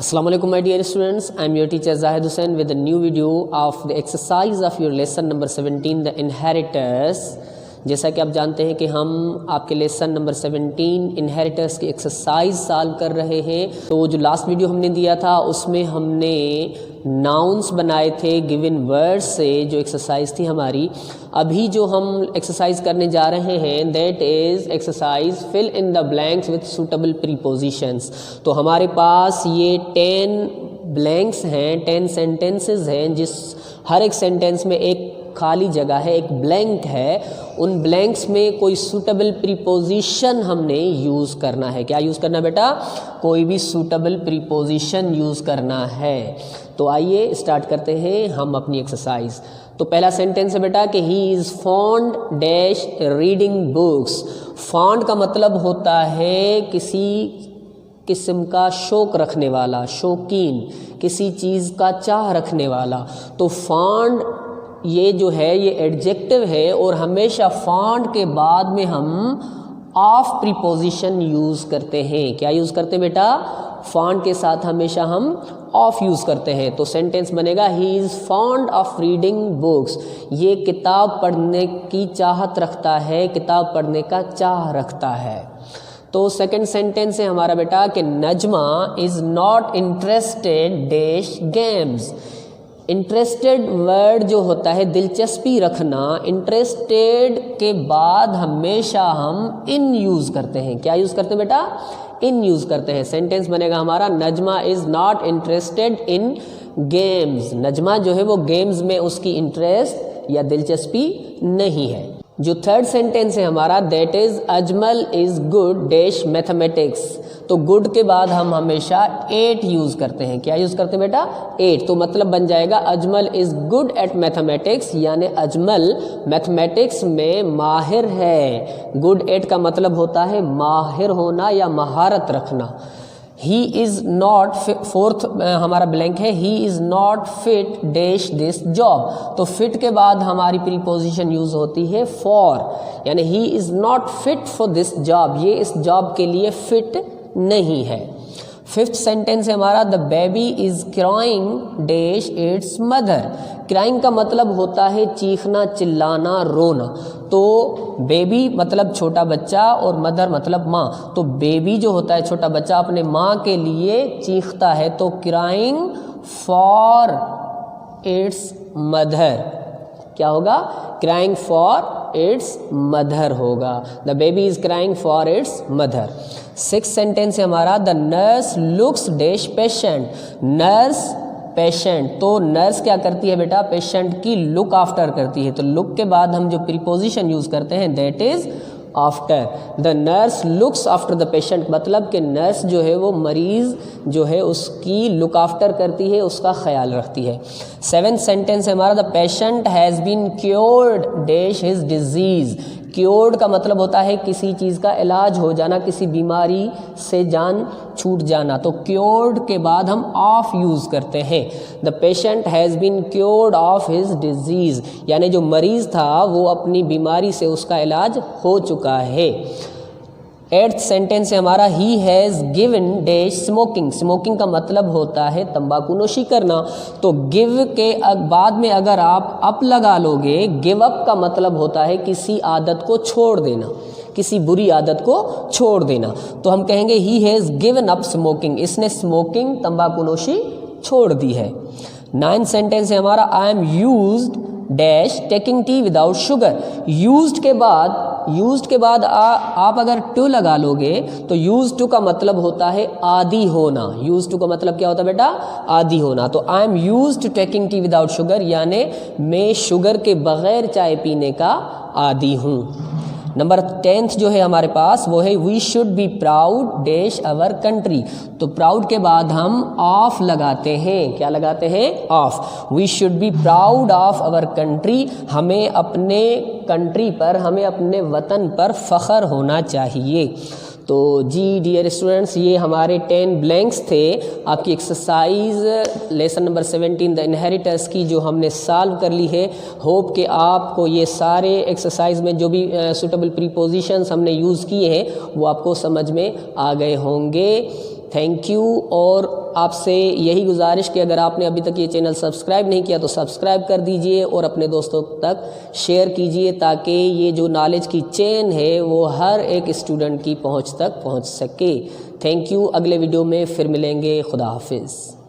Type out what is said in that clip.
Assalamu alaikum my dear students, I am your teacher Zahid Hussain with a new video of the exercise of your lesson number 17 the inheritors। जैसा कि आप जानते हैं कि हम आपके लेसन नंबर 17 इनहेरिटर्स की एक्सरसाइज सॉल्व कर रहे हैं। तो जो लास्ट वीडियो हमने दिया था उसमें हमने नाउन्स बनाए थे गिवन वर्ड्स से, जो एक्सरसाइज थी हमारी। अभी जो हम एक्सरसाइज करने जा रहे हैं that is exercise fill in the blanks with suitable prepositions. तो हमारे पास ये 10 ब्लैंक्स हैं, 10 सेंटेंसेस हैं, जिस हर एक सेंटेंस में एक खाली जगह है, एक ब्लैंक है। उन ब्लैंक्स में कोई सूटेबल प्रीपोजिशन हमने यूज़ करना है। क्या यूज़ करना बेटा? कोई भी सूटेबल प्रीपोजिशन यूज़ करना है। तो आइए स्टार्ट करते हैं हम अपनी एक्सरसाइज। तो पहला सेंटेंस है बेटा कि he is fond dash reading books. Fond का मतलब होता है किसी किस्म का शौक रखने वाला, शौकीन, किसी चीज़ का चाह रखने वाला। तो फॉन्ड ये जो है ये एडजेक्टिव है और हमेशा फॉन्ड के बाद में हम ऑफ प्रीपोजिशन यूज़ करते हैं। क्या यूज़ करते हैं बेटा? फॉन्ड के साथ हमेशा हम ऑफ यूज़ करते हैं। तो सेंटेंस बनेगा he is fond of reading books. ये किताब पढ़ने की चाहत रखता है, किताब पढ़ने का चाह रखता है। तो सेकंड सेंटेंस है हमारा बेटा कि Najma is not interested dash games. Interested word जो होता है दिलचस्पी रखना, इंटरेस्टेड के बाद हमेशा हम इन यूज़ करते हैं। क्या यूज़ करते हैं बेटा? इन यूज़ करते हैं। सेंटेंस बनेगा हमारा Najma is not interested in games. Najma जो है वो गेम्स में उसकी इंटरेस्ट या दिलचस्पी नहीं है। जो थर्ड सेंटेंस है हमारा that is Ajmal is good dash mathematics. तो गुड के बाद हम हमेशा 8 यूज़ करते हैं। क्या यूज़ करते हैं बेटा? 8। तो मतलब बन जाएगा Ajmal is good at mathematics, यानी अजमल मैथमेटिक्स में माहिर है। गुड एट का मतलब होता है माहिर होना या महारत रखना। ही इज़ नॉट, फोर्थ हमारा ब्लैंक है, he is not fit dash this job. तो फिट के बाद हमारी प्रीपोजिशन यूज़ होती है फॉर, यानी he is not fit for this job. ये इस जॉब के लिए फिट नहीं है। फिफ्थ सेंटेंस है हमारा the baby is crying dash it's mother. Crying का मतलब होता है चीखना, चिल्लाना, रोना। तो बेबी मतलब छोटा बच्चा और मदर मतलब माँ। तो बेबी जो होता है छोटा बच्चा अपने माँ के लिए चीखता है। तो क्राइंग फॉर इट्स मदर क्या होगा? क्राइंग फॉर इट्स मदर होगा। The baby is crying for its mother. Six sentence है हमारा the nurse looks dash patient. Nurse patient, तो नर्स क्या करती है बेटा? पेशेंट की लुक आफ्टर करती है। तो लुक के बाद हम जो प्रीपोजिशन यूज़ करते हैं that is after. The nurse looks after the patient, मतलब कि नर्स जो है वो मरीज़ जो है उसकी लुक आफ्टर करती है, उसका ख्याल रखती है। सेवेंथ सेंटेंस है हमारा the patient has been cured dash his disease. Cured का मतलब होता है किसी चीज़ का इलाज हो जाना, किसी बीमारी से जान छूट जाना। तो क्योर्ड के बाद हम ऑफ यूज़ करते हैं। The patient has been cured of his disease, यानी जो मरीज़ था वो अपनी बीमारी से उसका इलाज हो चुका है। एट्थ सेंटेंस है हमारा he has given dash smoking. Smoking का मतलब होता है तंबाकू नोशी करना। तो गिव के बाद में अगर आप अप लगा लोगे, गिव अप का मतलब होता है किसी आदत को छोड़ देना, किसी बुरी आदत को छोड़ देना। तो हम कहेंगे he has given up smoking, इसने स्मोकिंग तंबाकू नोशी छोड़ दी है। नाइन्थ सेंटेंस है हमारा आई am used dash taking tea without sugar. Used के बाद आप अगर टू लगा लोगे तो यूज टू का मतलब होता है आदी होना। यूज टू का मतलब क्या होता है बेटा? आदी होना। तो I am used to taking tea without sugar, यानी मैं शुगर के बगैर चाय पीने का आदी हूँ। नंबर 10th जो है हमारे पास वो है we should be proud dash our country. तो प्राउड के बाद हम ऑफ लगाते हैं। क्या लगाते हैं? Of. We should be proud of our country. हमें अपने कंट्री पर, हमें अपने वतन पर फ़ख्र होना चाहिए। तो जी डियर स्टूडेंट्स, ये हमारे 10 ब्लैंक्स थे आपकी exercise lesson number 17 the inheritors की, जो हमने सॉल्व कर ली है। होप कि आपको ये सारे एक्सरसाइज में जो भी सूटेबल प्रीपोजिशंस हमने यूज़ किए हैं वो आपको समझ में आ गए होंगे। Thank you. और आपसे यही गुजारिश कि अगर आपने अभी तक ये चैनल सब्सक्राइब नहीं किया तो सब्सक्राइब कर दीजिए और अपने दोस्तों तक शेयर कीजिए, ताकि ये जो नॉलेज की चेन है वो हर एक स्टूडेंट की पहुंच तक पहुंच सके। Thank you. अगले वीडियो में फिर मिलेंगे। खुदा हाफिज़।